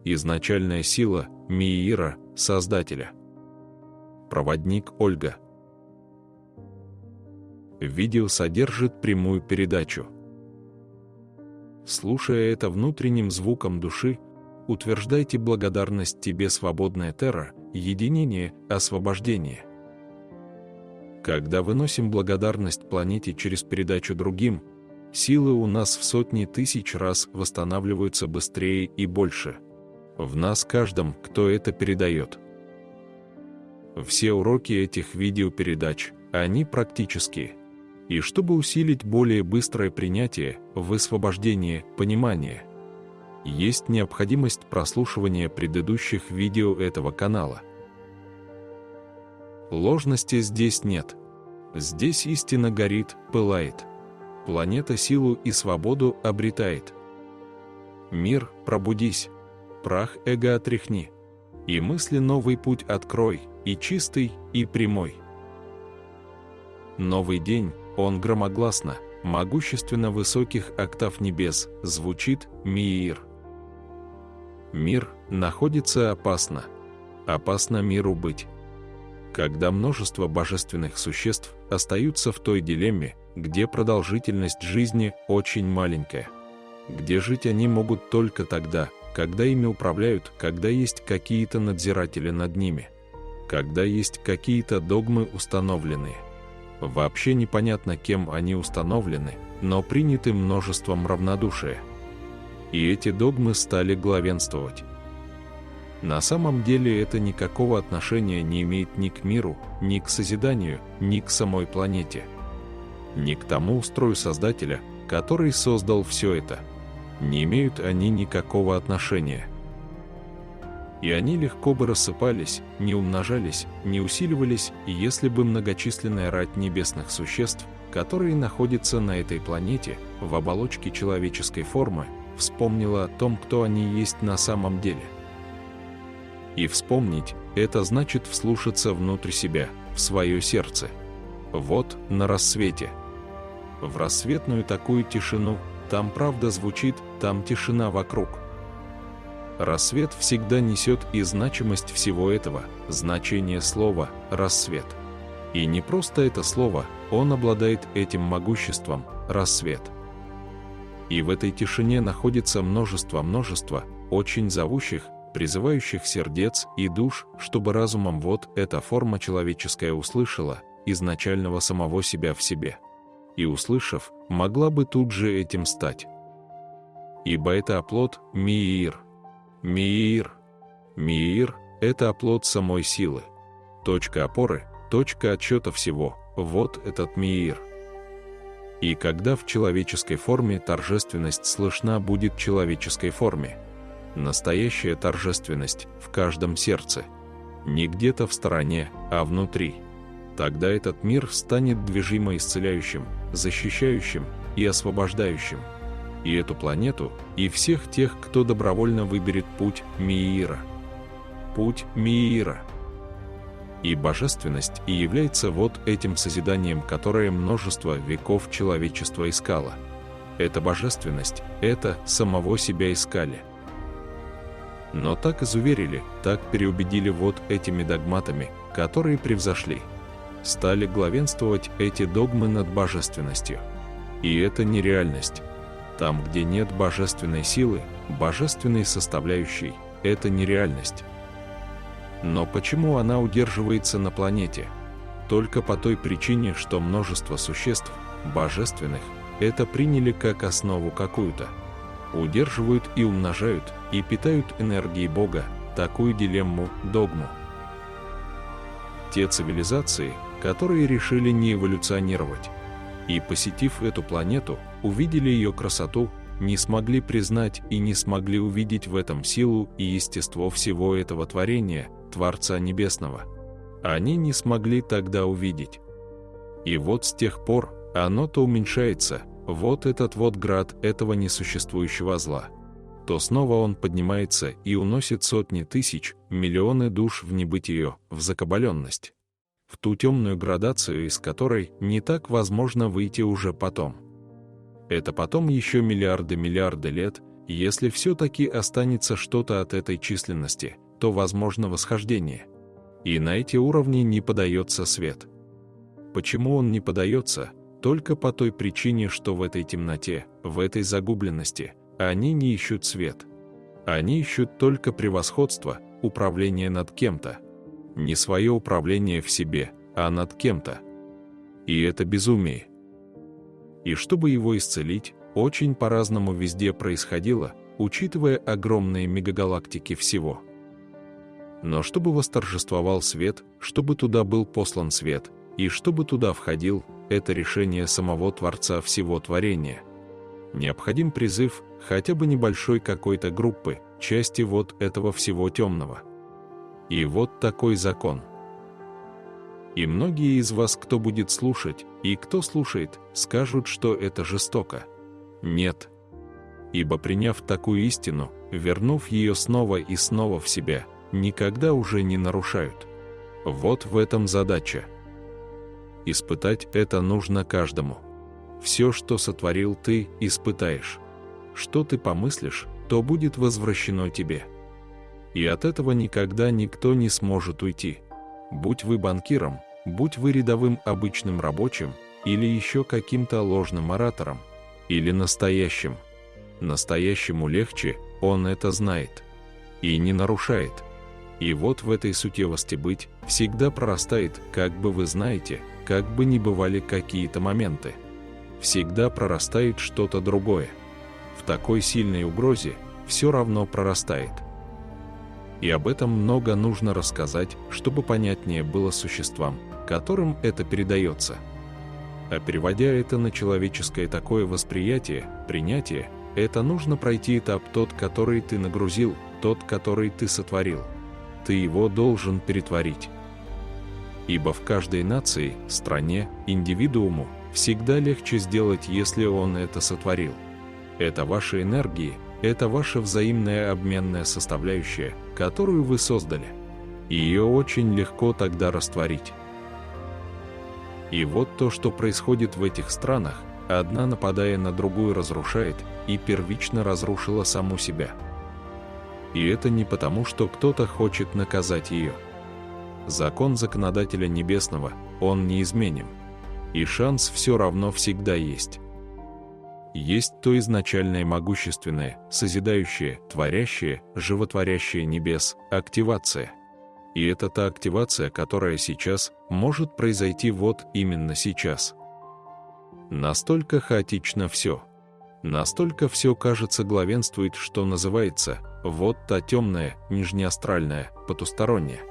Изначальная сила Миира, Создателя. Проводник Ольга. Видео содержит прямую передачу. Слушая это внутренним звуком души, утверждайте благодарность тебе, свободная Терра, единение, освобождение. Когда выносим благодарность планете через передачу другим, силы у нас в сотни тысяч раз восстанавливаются быстрее и больше. В нас каждом, кто это передает. Все уроки этих видеопередач, они практические. И чтобы усилить более быстрое принятие, высвобождение, понимание, есть необходимость прослушивания предыдущих видео этого канала. Ложности здесь нет. Здесь истина горит, пылает. Планета силу и свободу обретает. Мир, пробудись. Прах эго отряхни. И мысли новый путь открой, и чистый, и прямой. Новый день, он громогласно, могущественно высоких октав небес, звучит Миир. Мир находится опасно. Опасно миру быть. Когда множество божественных существ остаются в той дилемме, где продолжительность жизни очень маленькая, где жить они могут только тогда, когда ими управляют, когда есть какие-то надзиратели над ними, когда есть какие-то догмы установленные. Вообще непонятно, кем они установлены, но приняты множеством равнодушия. И эти догмы стали главенствовать. На самом деле это никакого отношения не имеет ни к миру, ни к созиданию, ни к самой планете, ни к тому устрою Создателя, который создал все это. Не имеют они никакого отношения. И они легко бы рассыпались, не умножались, не усиливались, если бы многочисленная рать небесных существ, которые находятся на этой планете, в оболочке человеческой формы, вспомнила о том, кто они есть на самом деле. И вспомнить – это значит вслушаться внутрь себя, в свое сердце. Вот, на рассвете. В рассветную такую тишину, там правда звучит, там тишина вокруг. Рассвет всегда несет и значимость всего этого, значение слова «рассвет». И не просто это слово, он обладает этим могуществом «рассвет». И в этой тишине находится множество очень зовущих, призывающих сердец и душ, чтобы разумом вот эта форма человеческая услышала изначального самого себя в себе. И услышав, могла бы тут же этим стать. Ибо это оплот Миир. Миир. Миир – это оплот самой силы. Точка опоры, точка отсчета всего – вот этот Миир. И когда в человеческой форме торжественность слышна будет в человеческой форме, настоящая торжественность в каждом сердце, не где-то в стороне, а внутри, тогда этот мир станет движимо исцеляющим, защищающим и освобождающим. И эту планету, и всех тех, кто добровольно выберет путь Миира. Путь Миира. И божественность и является вот этим созиданием, которое множество веков человечество искало. Эта божественность, это самого себя искали. Но так изуверили, так переубедили вот этими догматами, которые превзошли. Стали главенствовать эти догмы над божественностью. И это нереальность. Там, где нет божественной силы, божественной составляющей, это нереальность. Но почему она удерживается на планете? Только по той причине, что множество существ, божественных, это приняли как основу какую-то. Удерживают и умножают, и питают энергией Бога, такую дилемму, догму. Те цивилизации, которые решили не эволюционировать, и, посетив эту планету, увидели ее красоту, не смогли признать и не смогли увидеть в этом силу и естество всего этого творения, Творца Небесного. Они не смогли тогда увидеть. И вот с тех пор оно то уменьшается, вот этот вот град этого несуществующего зла, то снова он поднимается и уносит сотни тысяч, миллионы душ в небытие, в закабаленность, в ту темную градацию, из которой не так возможно выйти уже потом. Это потом еще миллиарды лет, Если все-таки останется что-то от этой численности, то возможно восхождение. И на эти уровни не подается свет. Почему он не подается? Только по той причине, что в этой темноте, в этой загубленности, они не ищут свет. Они ищут только превосходство, управление над кем-то. Не свое управление в себе, а над кем-то. И это безумие. И чтобы его исцелить, очень по-разному везде происходило, учитывая огромные мегагалактики всего. Но чтобы восторжествовал свет, чтобы туда был послан свет, и чтобы туда входил, это решение самого Творца всего творения. Необходим призыв хотя бы небольшой какой-то группы, части вот этого всего темного. И вот такой закон. И многие из вас, кто будет слушать, и кто слушает, скажут, что это жестоко. Нет. Ибо приняв такую истину, вернув ее снова и снова в себя, никогда уже не нарушают. Вот в этом задача. Испытать это нужно каждому. Все, что сотворил ты, испытаешь. Что ты помыслишь, то будет возвращено тебе. И от этого никогда никто не сможет уйти. Будь вы банкиром, будь вы рядовым обычным рабочим, или еще каким-то ложным оратором, или настоящим. Настоящему легче, он это знает. И не нарушает. И вот в этой сутевости быть всегда прорастает, как бы вы знаете, как бы ни бывали какие-то моменты. Всегда прорастает что-то другое. В такой сильной угрозе все равно прорастает. И об этом много нужно рассказать, чтобы понятнее было существам, которым это передается. А переводя это на человеческое такое восприятие, принятие, это нужно пройти этап тот, который ты нагрузил, тот, который ты сотворил. Ты его должен перетворить. Ибо в каждой нации, стране, индивидууму всегда легче сделать, если он это сотворил. Это ваши энергии, это ваша взаимная обменная составляющая, которую вы создали. И ее очень легко тогда растворить. И вот то, что происходит в этих странах, одна, нападая на другую, разрушает и первично разрушила саму себя. И это не потому, что кто-то хочет наказать ее. Закон законодателя небесного, он неизменен. И шанс все равно всегда есть. Есть то изначальное могущественное, созидающее, творящее, животворящее небес, активация. И это та активация, которая сейчас может произойти вот именно сейчас. Настолько хаотично все. Настолько все, кажется, главенствует, что называется, вот та темная, нижнеастральная, потусторонняя.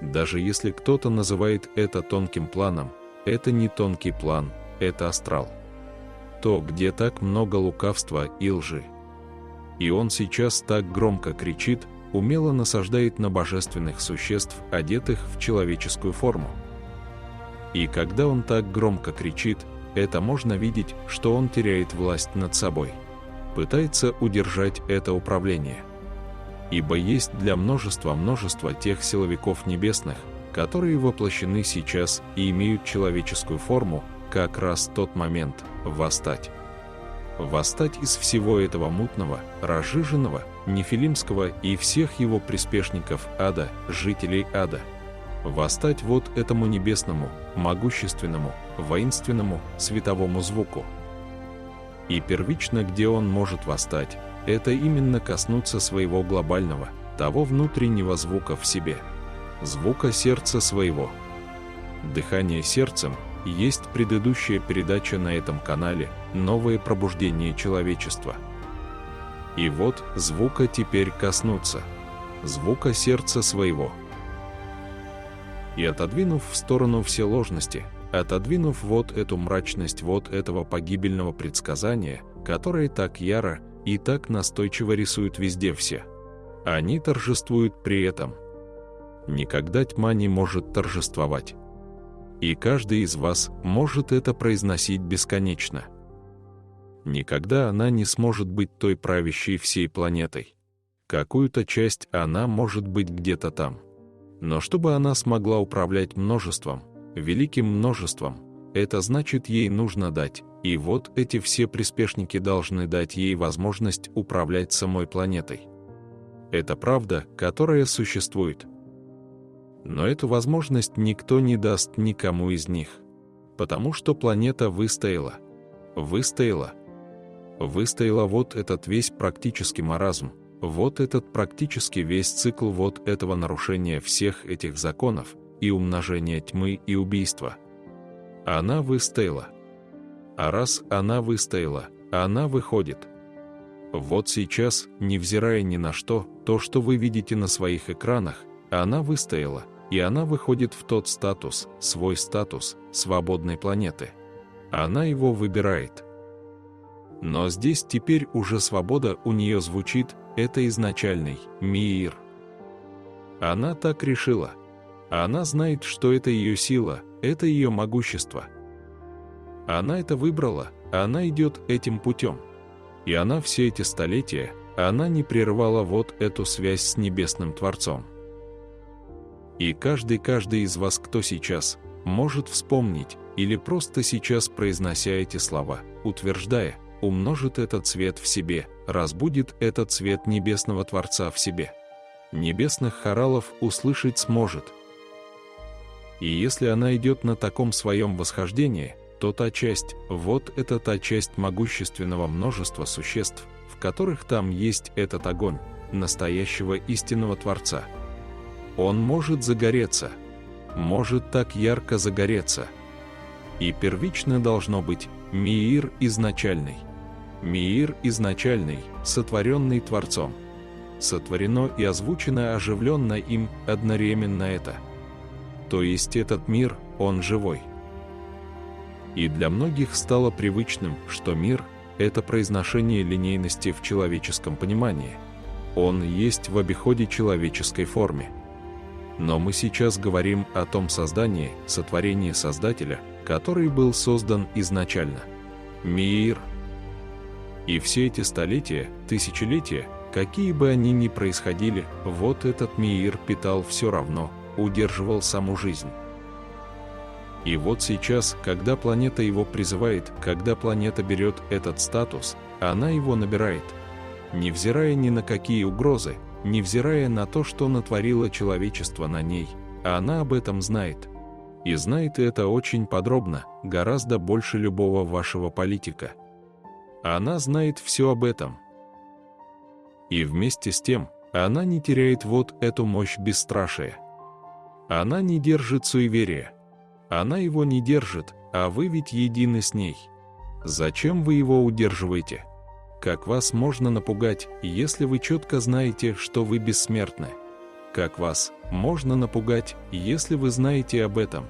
Даже если кто-то называет это тонким планом, это не тонкий план, это астрал. То, где так много лукавства и лжи. И он сейчас так громко кричит, умело насаждает на божественных существ, одетых в человеческую форму. И когда он так громко кричит, это можно видеть, что он теряет власть над собой. Пытается удержать это управление. Ибо есть для множества тех силовиков небесных, которые воплощены сейчас и имеют человеческую форму, как раз тот момент восстать. Восстать из всего этого мутного, разжиженного, нефилимского и всех его приспешников ада, жителей ада. Восстать вот этому небесному, могущественному, воинственному, световому звуку. И первично, где он может восстать, это именно коснуться своего глобального, того внутреннего звука в себе. Звука сердца своего. Дыхание сердцем есть предыдущая передача на этом канале «Новое пробуждение человечества». И вот звука теперь коснуться. Звука сердца своего. И отодвинув в сторону все ложности, отодвинув вот эту мрачность вот этого погибельного предсказания, которое так яро и так настойчиво рисуют везде все, они торжествуют при этом. Никогда тьма не может торжествовать. И каждый из вас может это произносить бесконечно. Никогда она не сможет быть той правящей всей планетой. Какую-то часть она может быть где-то там. Но чтобы она смогла управлять множеством, великим множеством, это значит, ей нужно дать И вот эти все приспешники должны дать ей возможность управлять самой планетой. Это правда, которая существует. Но эту возможность никто не даст никому из них. Потому что планета выстояла. Выстояла. Выстояла вот этот весь практически маразм, вот этот практически весь цикл вот этого нарушения всех этих законов и умножения тьмы и убийства. Она выстояла. А раз она выстояла, она выходит. Вот сейчас, невзирая ни на что, то, что вы видите на своих экранах, она выстояла, и она выходит в тот статус, свой статус, свободной планеты. Она его выбирает. Но здесь теперь уже свобода у нее звучит, это изначальный мир. Она так решила. Она знает, что это ее сила, это ее могущество. Она это выбрала, она идет этим путем. И она все эти столетия, она не прервала вот эту связь с Небесным Творцом. И каждый из вас, кто сейчас, может вспомнить, или просто сейчас произнося эти слова, утверждая, умножит этот свет в себе, разбудит этот свет Небесного Творца в себе. Небесных хоралов услышать сможет. И если она идет на таком своем восхождении, то та часть, вот это та часть могущественного множества существ, в которых там есть этот огонь, настоящего истинного Творца. Он может загореться, может так ярко загореться. И первично должно быть мир изначальный. Мир изначальный, сотворенный Творцом. Сотворено и озвучено оживленно им одновременно это. То есть этот мир, он живой. И для многих стало привычным, что мир – это произношение линейности в человеческом понимании. Он есть в обиходе человеческой форме. Но мы сейчас говорим о том создании, сотворении Создателя, который был создан изначально. Мир. И все эти столетия, тысячелетия, какие бы они ни происходили, вот этот мир питал все равно, удерживал саму жизнь. И вот сейчас, когда планета его призывает, когда планета берет этот статус, она его набирает. Невзирая ни на какие угрозы, невзирая на то, что натворило человечество на ней, она об этом знает. И знает это очень подробно, гораздо больше любого вашего политика. Она знает все об этом. И вместе с тем, она не теряет вот эту мощь бесстрашия. Она не держит суеверия. Она его не держит, а вы ведь едины с ней. Зачем вы его удерживаете? Как вас можно напугать, если вы четко знаете, что вы бессмертны? Как вас можно напугать, если вы знаете об этом?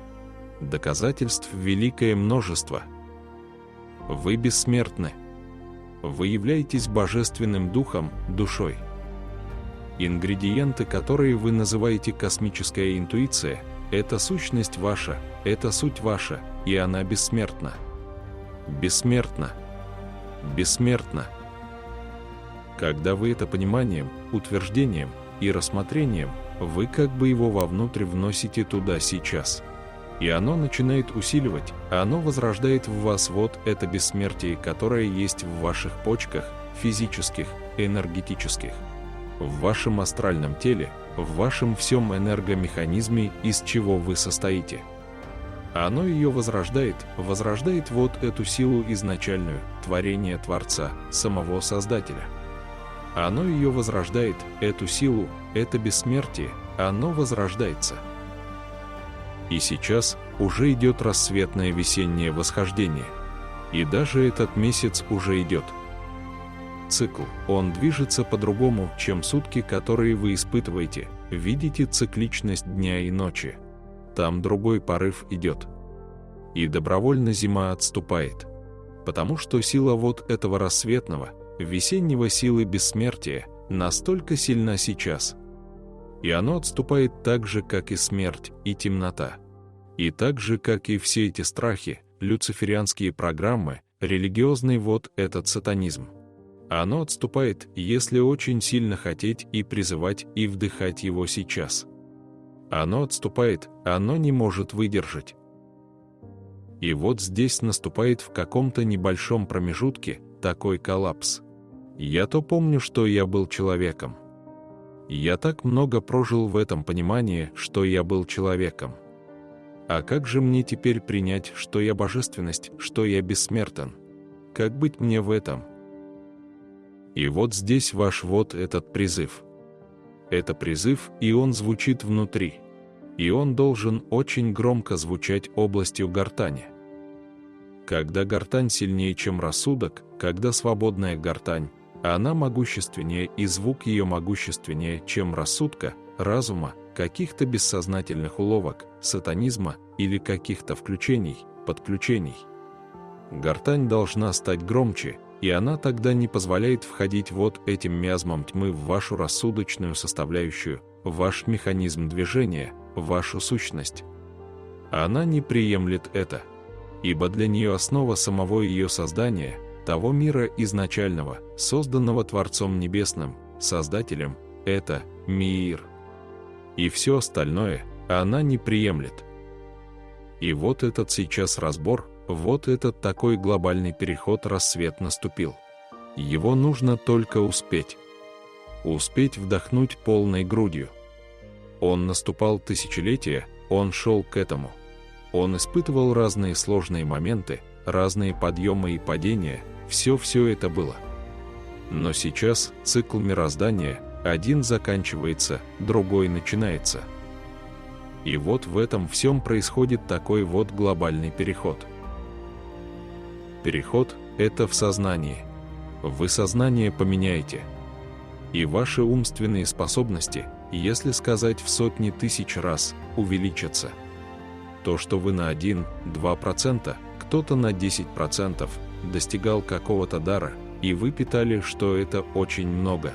Доказательств великое множество. Вы бессмертны. Вы являетесь божественным духом, душой. Ингредиенты, которые вы называете космическая интуиция, это сущность ваша, это суть ваша, и она бессмертна. Бессмертна. Бессмертна. Когда вы это пониманием, утверждением и рассмотрением, вы как бы его вовнутрь вносите туда сейчас. И оно начинает усиливать, оно возрождает в вас вот это бессмертие, которое есть в ваших почках, физических, энергетических, в вашем астральном теле, в вашем всем энергомеханизме, из чего вы состоите. Оно ее возрождает вот эту силу изначальную, творение Творца, самого Создателя. Оно ее возрождает, эту силу, это бессмертие, оно возрождается. И сейчас уже идет рассветное весеннее восхождение. И даже этот месяц уже идет. Цикл, он движется по-другому, чем сутки, которые вы испытываете, видите цикличность дня и ночи. Там другой порыв идет. И добровольно зима отступает. Потому что сила вот этого рассветного, весеннего силы бессмертия настолько сильна сейчас. И оно отступает так же, как и смерть, и темнота. И так же, как и все эти страхи, люциферианские программы, религиозный вот этот сатанизм. Оно отступает, если очень сильно хотеть и призывать и вдыхать его сейчас. Оно отступает, оно не может выдержать. И вот здесь наступает в каком-то небольшом промежутке такой коллапс. Я то помню, что я был человеком. Я так много прожил в этом понимании, что я был человеком. А как же мне теперь принять, что я божественность, что я бессмертен? Как быть мне в этом? И вот здесь ваш вот этот призыв. Это призыв, и он звучит внутри. И он должен очень громко звучать областью гортани. Когда гортань сильнее, чем рассудок, когда свободная гортань, она могущественнее и звук ее могущественнее, чем рассудка, разума, каких-то бессознательных уловок, сатанизма или каких-то включений, подключений. Гортань должна стать громче, и она тогда не позволяет входить вот этим миазмом тьмы в вашу рассудочную составляющую, в ваш механизм движения, в вашу сущность. Она не приемлет это, ибо для нее основа самого ее создания, того мира изначального, созданного Творцом Небесным, Создателем, это мир. И все остальное она не приемлет. И вот этот сейчас разбор, вот этот такой глобальный переход, рассвет наступил. Его нужно только успеть. Успеть вдохнуть полной грудью. Он наступал тысячелетия, он шел к этому. Он испытывал разные сложные моменты, разные подъемы и падения, все это было. Но сейчас цикл мироздания, один заканчивается, другой начинается. И вот в этом всем происходит такой вот глобальный переход. Переход – это в сознании. Вы сознание поменяете. И ваши умственные способности, если сказать в сотни тысяч раз, увеличатся. То, что вы на 1-2%, кто-то на 10% достигал какого-то дара, и вы питали, что это очень много.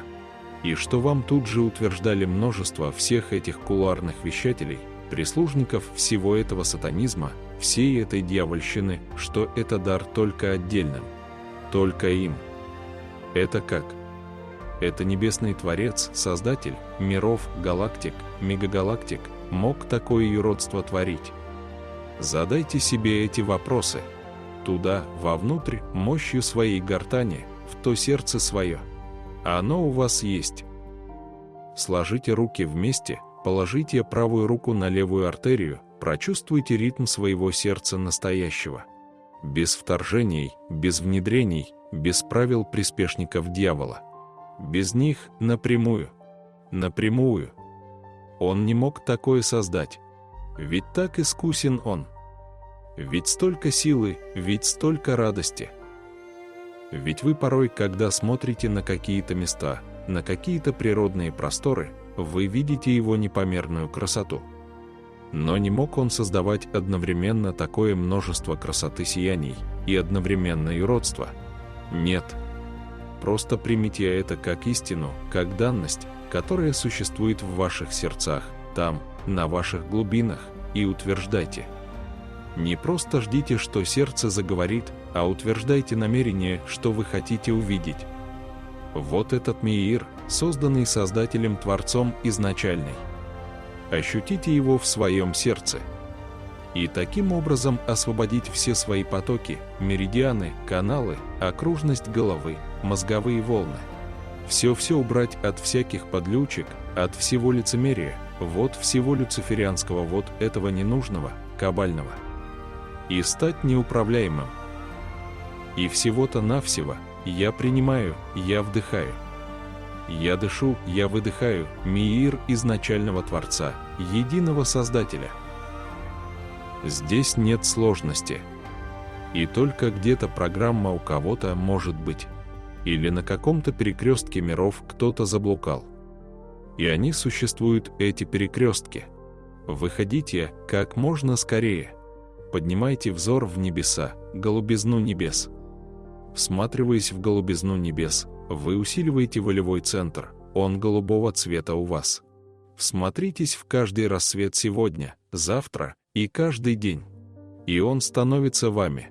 И что вам тут же утверждали множество всех этих кулуарных вещателей, прислужников всего этого сатанизма, всей этой дьявольщины, что это дар только отдельным. Только им. Это как? Это небесный Творец, Создатель миров, галактик, мегагалактик, мог такое юродство творить? Задайте себе эти вопросы. Туда, вовнутрь, мощью своей гортани, в то сердце свое. Оно у вас есть. Сложите руки вместе, положите правую руку на левую артерию, прочувствуйте ритм своего сердца настоящего. Без вторжений, без внедрений, без правил приспешников дьявола. Без них напрямую. Напрямую. Он не мог такое создать. Ведь так искусен он. Ведь столько силы, ведь столько радости. Ведь вы порой, когда смотрите на какие-то места, на какие-то природные просторы, вы видите его непомерную красоту. Но не мог он создавать одновременно такое множество красоты сияний и одновременно юродства? Нет. Просто примите это как истину, как данность, которая существует в ваших сердцах, там, на ваших глубинах, и утверждайте. Не просто ждите, что сердце заговорит, а утверждайте намерение, что вы хотите увидеть. Вот этот мир, созданный Создателем Творцом изначальный. Ощутите его в своем сердце. И таким образом освободить все свои потоки, меридианы, каналы, окружность головы, мозговые волны. Все убрать от всяких подлючек, от всего лицемерия, вот всего люциферианского, вот этого ненужного, кабального. И стать неуправляемым. И всего-то навсего я принимаю, я вдыхаю. Я дышу, я выдыхаю мир изначального Творца, единого Создателя. Здесь нет сложности. И только где-то программа у кого-то может быть. Или на каком-то перекрестке миров кто-то заблукал. И они существуют, эти перекрестки. Выходите как можно скорее. Поднимайте взор в небеса, голубизну небес. Всматриваясь в голубизну небес, вы усиливаете волевой центр, он голубого цвета у вас. Всмотритесь в каждый рассвет сегодня, завтра и каждый день. И он становится вами.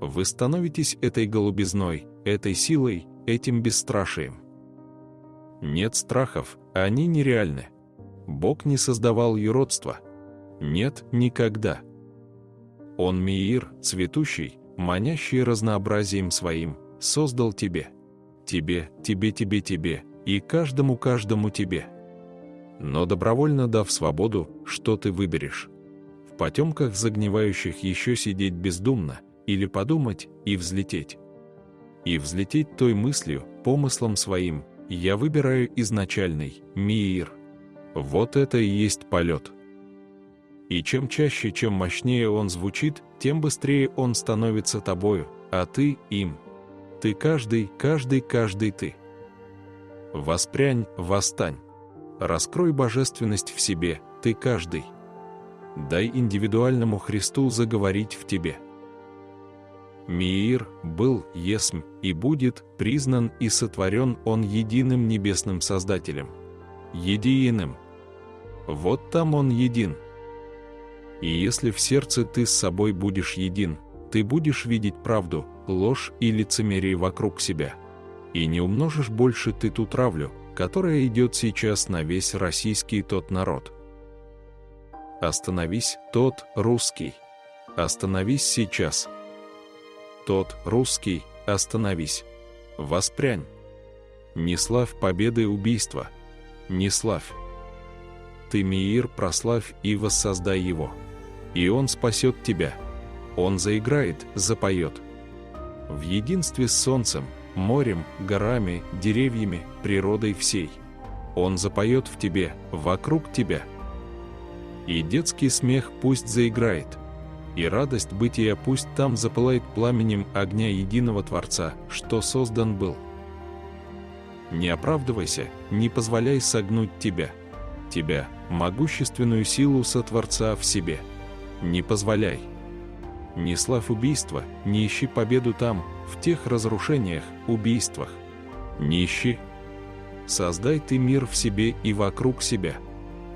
Вы становитесь этой голубизной, этой силой, этим бесстрашием. Нет страхов, они нереальны. Бог не создавал юродства. Нет, никогда. Он Меир, цветущий, манящий разнообразием своим, создал тебе. Тебе, и каждому тебе. Но добровольно дав свободу, что ты выберешь? В потемках загнивающих еще сидеть бездумно, или подумать и взлететь? И взлететь той мыслью, помыслом своим, я выбираю изначальный, Меир. Вот это и есть полет. И чем чаще, чем мощнее он звучит, тем быстрее он становится тобою, а ты им. Ты каждый ты. Воспрянь, восстань. Раскрой божественность в себе, ты каждый. Дай индивидуальному Христу заговорить в тебе. Меир был, есмь и будет признан и сотворен он единым небесным Создателем. Единым. Вот там он един. И если в сердце ты с собой будешь един, ты будешь видеть правду, ложь и лицемерие вокруг себя. И не умножишь больше ты ту травлю, которая идет сейчас на весь российский тот народ. Остановись, тот русский. Остановись сейчас. Тот русский, остановись. Воспрянь. Не славь победы убийства. Не славь. Ты Меир прославь и воссоздай его. И он спасет тебя. Он заиграет, запоет. В единстве с солнцем, морем, горами, деревьями, природой всей. Он запоет в тебе, вокруг тебя. И детский смех пусть заиграет, и радость бытия пусть там запылает пламенем огня единого Творца, что создан был. Не оправдывайся, не позволяй согнуть тебя, могущественную силу Сотворца в себе. Не позволяй. Не славь убийства, не ищи победу там, в тех разрушениях, убийствах. Не ищи. Создай ты мир в себе и вокруг себя.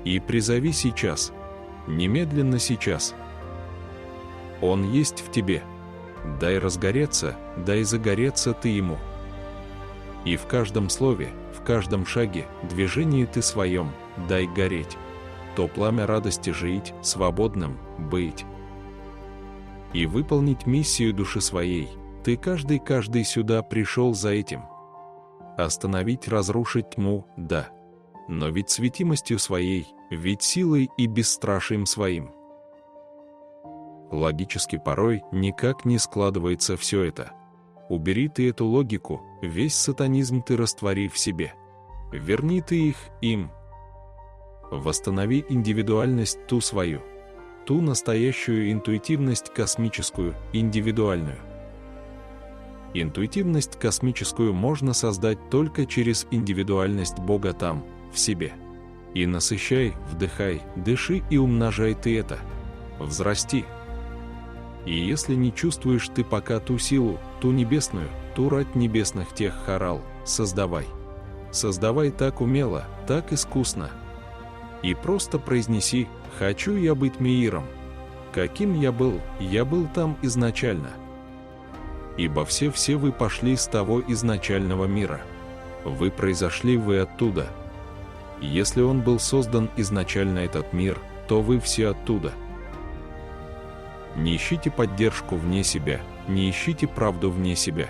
И призови сейчас, немедленно сейчас. Он есть в тебе. Дай разгореться, дай загореться ты ему. И в каждом слове, в каждом шаге, движении ты своем, дай гореть. То пламя радости жить, свободным быть. И выполнить миссию души своей, ты каждый сюда пришел за этим. Остановить, разрушить тьму, да. Но ведь светимостью своей, ведь силой и бесстрашием своим. Логически порой никак не складывается все это. Убери ты эту логику, весь сатанизм ты раствори в себе. Верни ты их им. Восстанови индивидуальность ту свою, ту настоящую интуитивность космическую, индивидуальную. Интуитивность космическую можно создать только через индивидуальность Бога там, в себе. И насыщай, вдыхай, дыши и умножай ты это. Взрасти. И если не чувствуешь ты пока ту силу, ту небесную, ту рать небесных тех хорал, создавай. Создавай так умело, так искусно. И просто произнеси: «Хочу я быть Меиром». Каким я был там изначально. Ибо все вы пошли с того изначального мира. Вы произошли, вы оттуда. Если он был создан изначально этот мир, то вы все оттуда. Не ищите поддержку вне себя, не ищите правду вне себя.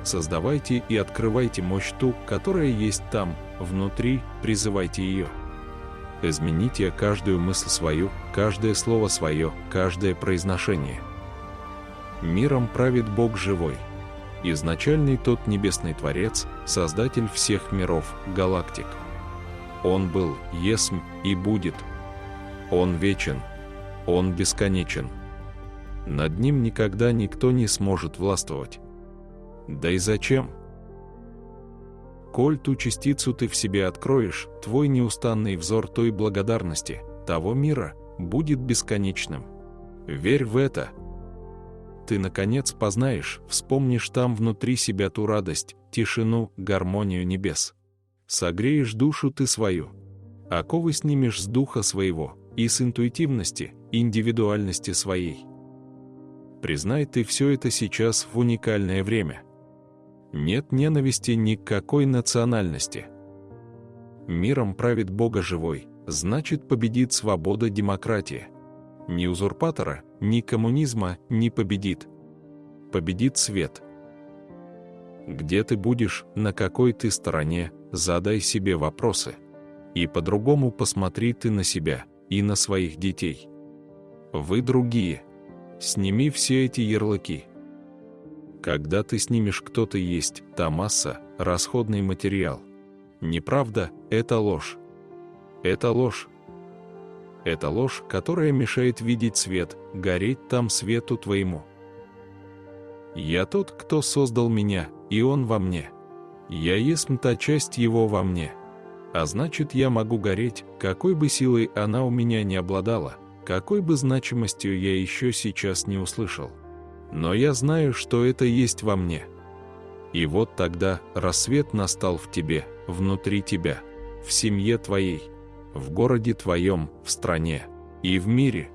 Создавайте и открывайте мощь ту, которая есть там, внутри, призывайте ее. Измените каждую мысль свою, каждое слово свое, каждое произношение. Миром правит Бог живой. Изначальный тот небесный Творец, Создатель всех миров, галактик. Он был, есмь и будет. Он вечен. Он бесконечен. Над ним никогда никто не сможет властвовать. Да и зачем? Коль ту частицу ты в себе откроешь, твой неустанный взор той благодарности, того мира, будет бесконечным. Верь в это. Ты, наконец, познаешь, вспомнишь там внутри себя ту радость, тишину, гармонию небес. Согреешь душу ты свою. Оковы снимешь с духа своего и с интуитивности, индивидуальности своей. Признай ты все это сейчас в уникальное время. Нет ненависти ни к какой национальности. Миром правит Бога живой, значит победит свобода, демократия. Ни узурпатора, ни коммунизма не победит. Победит свет. Где ты будешь, на какой ты стороне, задай себе вопросы. И по-другому посмотри ты на себя и на своих детей. Вы другие. Сними все эти ярлыки. Когда ты снимешь «кто ты есть», та масса, расходный материал. Неправда – это ложь. Это ложь. Это ложь, которая мешает видеть свет, гореть там свету твоему. Я тот, кто создал меня, и он во мне. Я есть та часть его во мне. А значит, я могу гореть, какой бы силой она у меня не обладала, какой бы значимостью я еще сейчас не услышал. Но я знаю, что это есть во мне. И вот тогда рассвет настал в тебе, внутри тебя, в семье твоей, в городе твоем, в стране и в мире,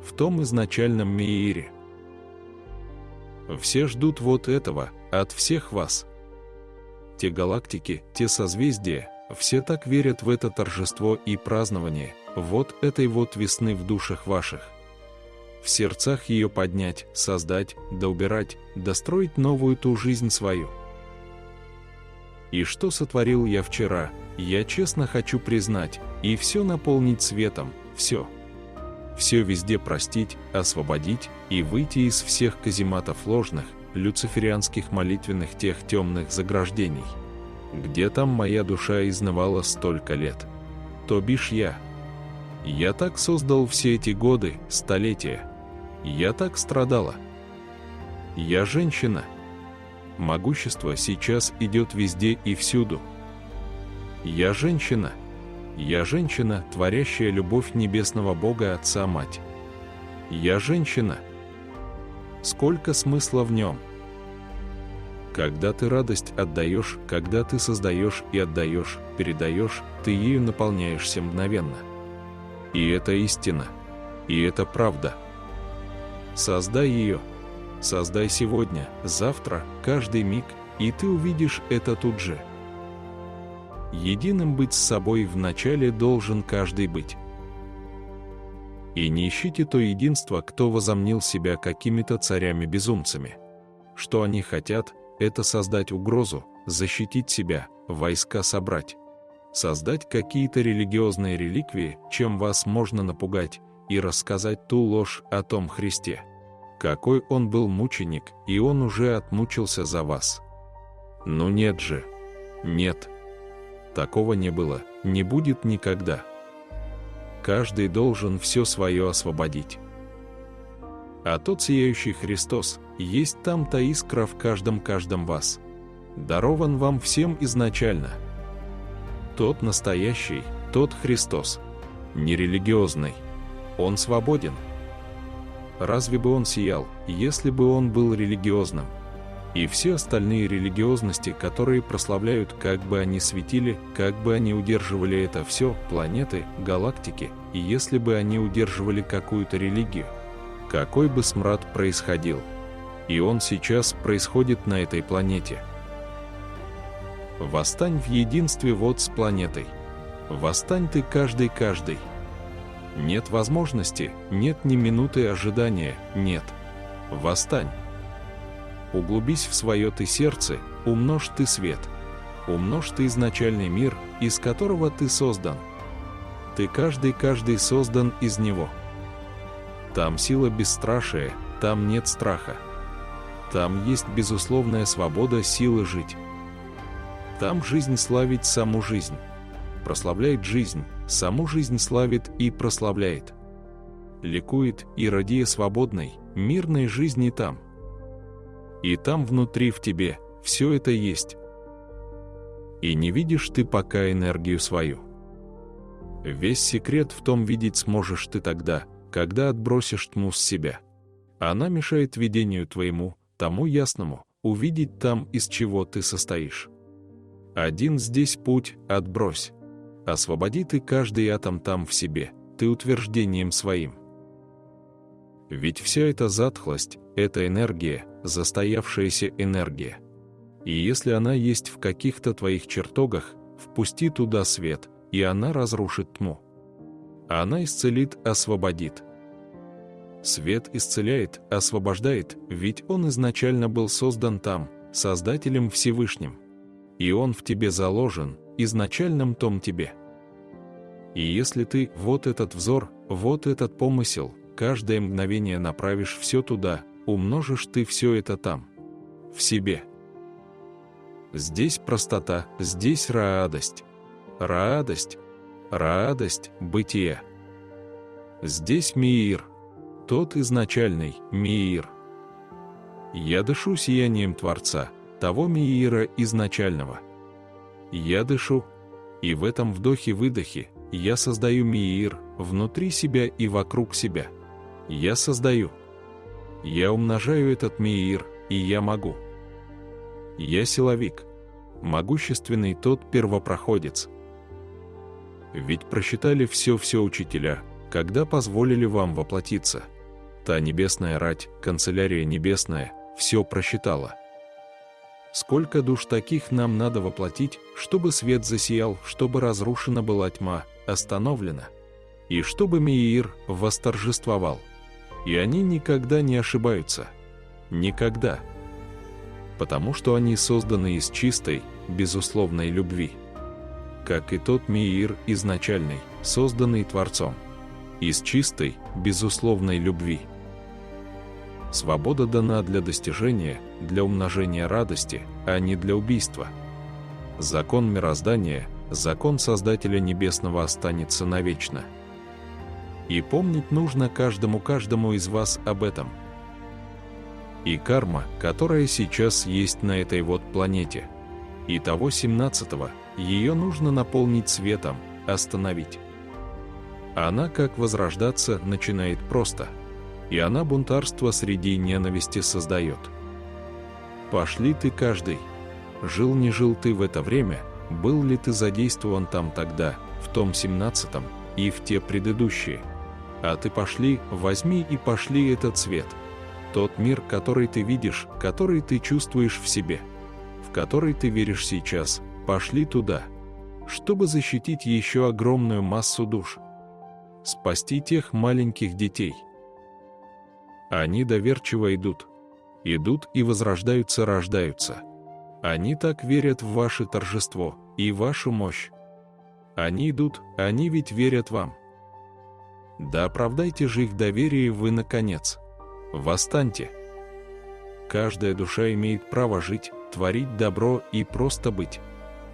в том изначальном мире. Все ждут вот этого от всех вас. Те галактики, те созвездия, все так верят в это торжество и празднование, вот этой вот весны в душах ваших. В сердцах ее поднять, создать, да убирать, достроить новую ту жизнь свою. И что сотворил я вчера, я честно хочу признать, и все наполнить светом, все. Все везде простить, освободить и выйти из всех казематов ложных, люциферианских молитвенных тех темных заграждений. Где там моя душа изнывала столько лет? То бишь я. Я так создал все эти годы, столетия. Я так страдала. Я женщина. Могущество сейчас идет везде и всюду. Я женщина. Я женщина, творящая любовь небесного Бога Отца-Мать. Я женщина. Сколько смысла в нем? Когда ты радость отдаешь, когда ты создаешь и отдаешь, передаешь, ты ею наполняешься мгновенно. И это истина. И это правда. Создай ее. Создай сегодня, завтра, каждый миг, и ты увидишь это тут же. Единым быть с собой вначале должен каждый быть. И не ищите то единство, кто возомнил себя какими-то царями-безумцами. Что они хотят, это создать угрозу, защитить себя, войска собрать. Создать какие-то религиозные реликвии, чем вас можно напугать, и рассказать ту ложь о том Христе. Какой он был мученик, и он уже отмучился за вас. Ну нет же. Нет. Такого не было, не будет никогда. Каждый должен все свое освободить. А тот сияющий Христос, есть там та искра в каждом вас. Дарован вам всем изначально. Тот настоящий, тот Христос. Нерелигиозный. Он свободен. Разве бы он сиял, если бы он был религиозным? И все остальные религиозности, которые прославляют, как бы они светили, как бы они удерживали это все, планеты, галактики, и если бы они удерживали какую-то религию, какой бы смрад происходил. И он сейчас происходит на этой планете. Восстань в единстве вот с планетой. Восстань ты каждый. Нет возможности, нет ни минуты ожидания, нет. Восстань. Углубись в свое ты сердце, умножь ты свет. Умножь ты изначальный мир, из которого ты создан. Ты каждый создан из него. Там сила бесстрашия, там нет страха. Там есть безусловная свобода силы жить. Там жизнь славить саму жизнь. Прославляет жизнь, саму жизнь славит и прославляет. Ликует и радея свободной, мирной жизни там. И там внутри в тебе все это есть. И не видишь ты пока энергию свою. Весь секрет в том, видеть сможешь ты тогда, когда отбросишь тьму с себя. Она мешает видению твоему, тому ясному, увидеть там, из чего ты состоишь. Один здесь путь, отбрось. Освободи ты каждый атом там в себе, ты утверждением своим. Ведь вся эта затхлость, это энергия, застоявшаяся энергия. И если она есть в каких-то твоих чертогах, впусти туда свет, и она разрушит тьму. Она исцелит, освободит. Свет исцеляет, освобождает, ведь он изначально был создан там, Создателем Всевышним. И он в тебе заложен, изначальном том тебе. И если ты вот этот взор, вот этот помысел, каждое мгновение направишь все туда, умножишь ты все это там, в себе. Здесь простота, здесь радость. Радость, радость бытия. Здесь мир, тот изначальный мир. Я дышу сиянием Творца, того миира изначального. Я дышу, и в этом вдохе-выдохе я создаю миир внутри себя и вокруг себя. Я создаю. Я умножаю этот миир, и я могу. Я силовик, могущественный тот первопроходец. Ведь просчитали все учителя, когда позволили вам воплотиться. Та небесная рать, канцелярия небесная, все просчитала. Сколько душ таких нам надо воплотить, чтобы свет засиял, чтобы разрушена была тьма, остановлена, и чтобы миир восторжествовал. И они никогда не ошибаются. Никогда. Потому что они созданы из чистой, безусловной любви. Как и тот миир изначальный, созданный Творцом. Из чистой, безусловной любви. Свобода дана для достижения, для умножения радости, а не для убийства. Закон мироздания, закон Создателя Небесного останется навечно. И помнить нужно каждому из вас об этом. И карма, которая сейчас есть на этой вот планете, и того 17-го, ее нужно наполнить светом, остановить. Она, как возрождаться, начинает просто, и она бунтарство среди ненависти создает. Пошли ты каждый. Жил не жил ты в это время, был ли ты задействован там тогда, в том 17-м, и в те предыдущие. А ты пошли, возьми и пошли этот свет. Тот мир, который ты видишь, который ты чувствуешь в себе, в который ты веришь сейчас, пошли туда, чтобы защитить еще огромную массу душ. Спасти тех маленьких детей. Они доверчиво идут. Идут и возрождаются, рождаются. Они так верят в ваше торжество и вашу мощь. Они идут, они ведь верят вам. Да оправдайте же их доверие вы наконец. Восстаньте. Каждая душа имеет право жить, творить добро и просто быть.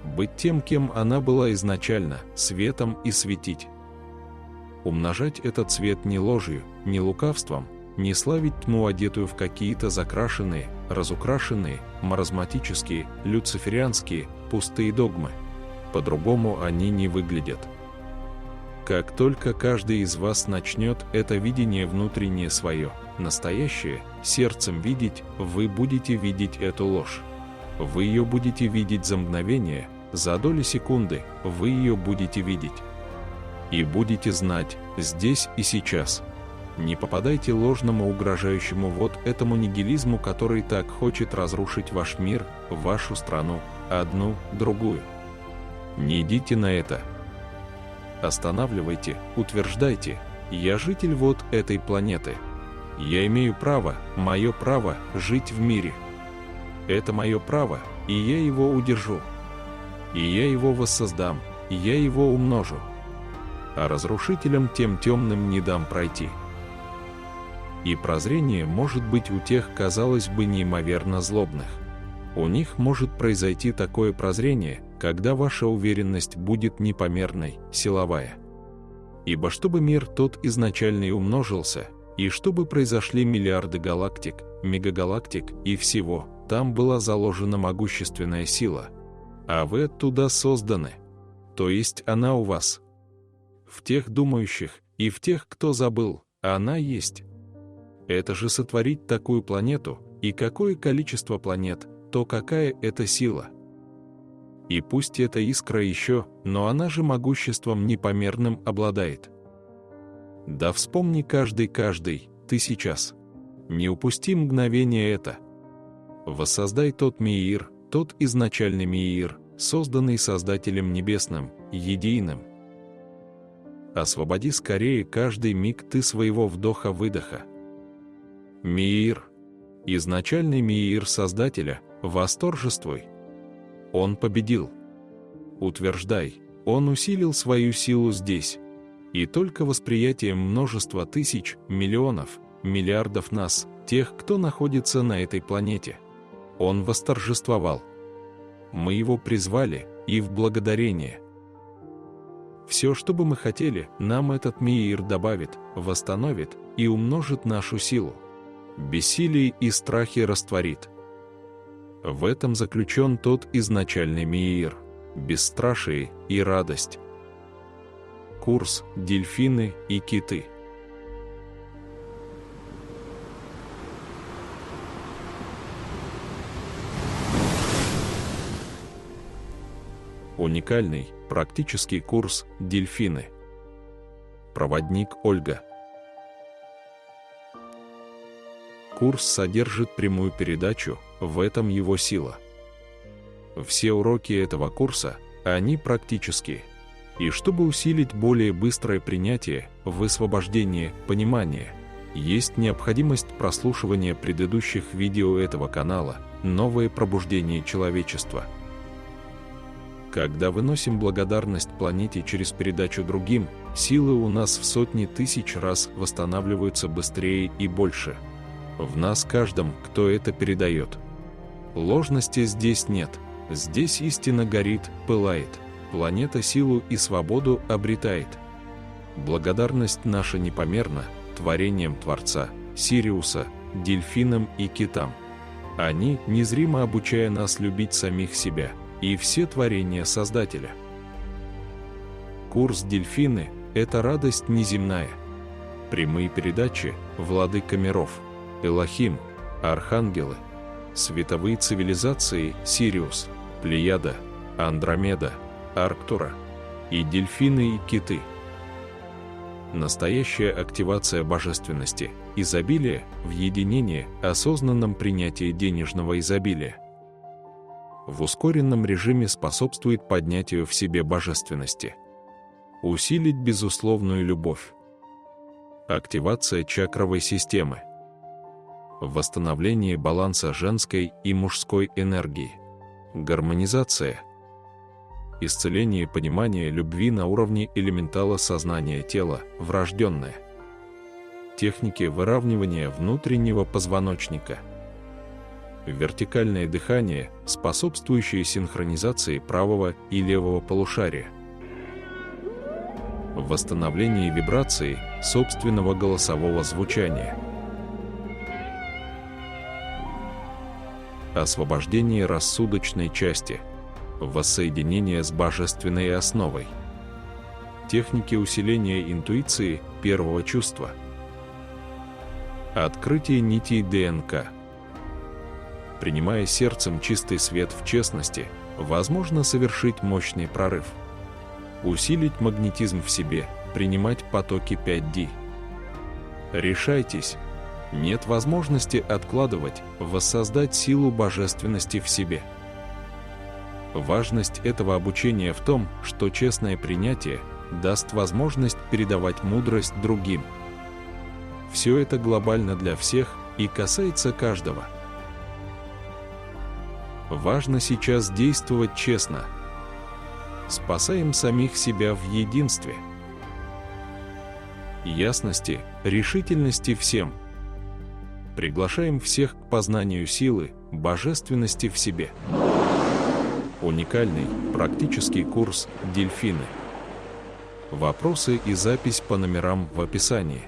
Быть тем, кем она была изначально, светом и светить. Умножать этот свет не ложью, не лукавством, не славить тьму, одетую в какие-то закрашенные, разукрашенные, маразматические, люциферианские, пустые догмы. По-другому они не выглядят. Как только каждый из вас начнет это видение внутреннее свое, настоящее, сердцем видеть, вы будете видеть эту ложь. Вы ее будете видеть за мгновение, за доли секунды, вы ее будете видеть. И будете знать, здесь и сейчас. Не попадайте ложному угрожающему вот этому нигилизму, который так хочет разрушить ваш мир, вашу страну, одну, другую. Не идите на это. Останавливайте, утверждайте, я житель вот этой планеты. Я имею право, мое право жить в мире. Это мое право, и я его удержу. И я его воссоздам, и я его умножу. А разрушителям тем темным не дам пройти. И прозрение может быть у тех, казалось бы, неимоверно злобных. У них может произойти такое прозрение, когда ваша уверенность будет непомерной, силовая. Ибо чтобы мир тот изначальный умножился, и чтобы произошли миллиарды галактик, мегагалактик и всего, там была заложена могущественная сила. А вы оттуда созданы. То есть она у вас. В тех думающих и в тех, кто забыл, она есть. Это же сотворить такую планету, и какое количество планет, то какая это сила. И пусть эта искра еще, но она же могуществом непомерным обладает. Да вспомни каждый, ты сейчас. Не упусти мгновение это. Воссоздай тот миир, тот изначальный миир, созданный Создателем Небесным, Единым. Освободи скорее каждый миг ты своего вдоха-выдоха. Меир. Изначальный Меир Создателя, восторжествуй. Он победил. Утверждай, он усилил свою силу здесь. И только восприятием множества тысяч, миллионов, миллиардов нас, тех, кто находится на этой планете. Он восторжествовал. Мы его призвали, и в благодарение. Все, что бы мы хотели, нам этот Меир добавит, восстановит и умножит нашу силу. Бессилие и страхи растворит. В этом заключен тот изначальный Меир, бесстрашие и радость. Курс «Дельфины и киты». Уникальный, практический курс «Дельфины». Проводник Ольга. Курс содержит прямую передачу, в этом его сила. Все уроки этого курса, они практические. И чтобы усилить более быстрое принятие, высвобождение, понимание, есть необходимость прослушивания предыдущих видео этого канала «Новое пробуждение человечества». Когда выносим благодарность планете через передачу другим, силы у нас в сотни тысяч раз восстанавливаются быстрее и больше. В нас каждом, кто это передает. Ложности здесь нет. Здесь истина горит, пылает. Планета силу и свободу обретает. Благодарность наша непомерна творением Творца, Сириуса, дельфинам и китам. Они, незримо обучая нас любить самих себя и все творения Создателя. Курс «Дельфины» — это радость неземная. Прямые передачи — Владыка миров, Элохим, архангелы, световые цивилизации Сириус, Плеяда, Андромеда, Арктура и дельфины и киты. Настоящая активация божественности, изобилия, в единении, осознанном принятии денежного изобилия. В ускоренном режиме способствует поднятию в себе божественности. Усилить безусловную любовь. Активация чакровой системы. Восстановление баланса женской и мужской энергии. Гармонизация. Исцеление понимания любви на уровне элементала сознания тела, врожденное. Техники выравнивания внутреннего позвоночника. Вертикальное дыхание, способствующее синхронизации правого и левого полушария. Восстановление вибрации собственного голосового звучания. Освобождение рассудочной части. Воссоединение с божественной основой. Техники усиления интуиции первого чувства. Открытие нитей ДНК. Принимая сердцем чистый свет в честности, возможно совершить мощный прорыв. Усилить магнетизм в себе, принимать потоки 5D. Решайтесь. Нет возможности откладывать, воссоздать силу божественности в себе. Важность этого обучения в том, что честное принятие даст возможность передавать мудрость другим. Все это глобально для всех и касается каждого. Важно сейчас действовать честно. Спасаем самих себя в единстве. Ясности, решительности всем. Приглашаем всех к познанию силы, божественности в себе. Уникальный, практический курс «Дельфины». Вопросы и запись по номерам в описании.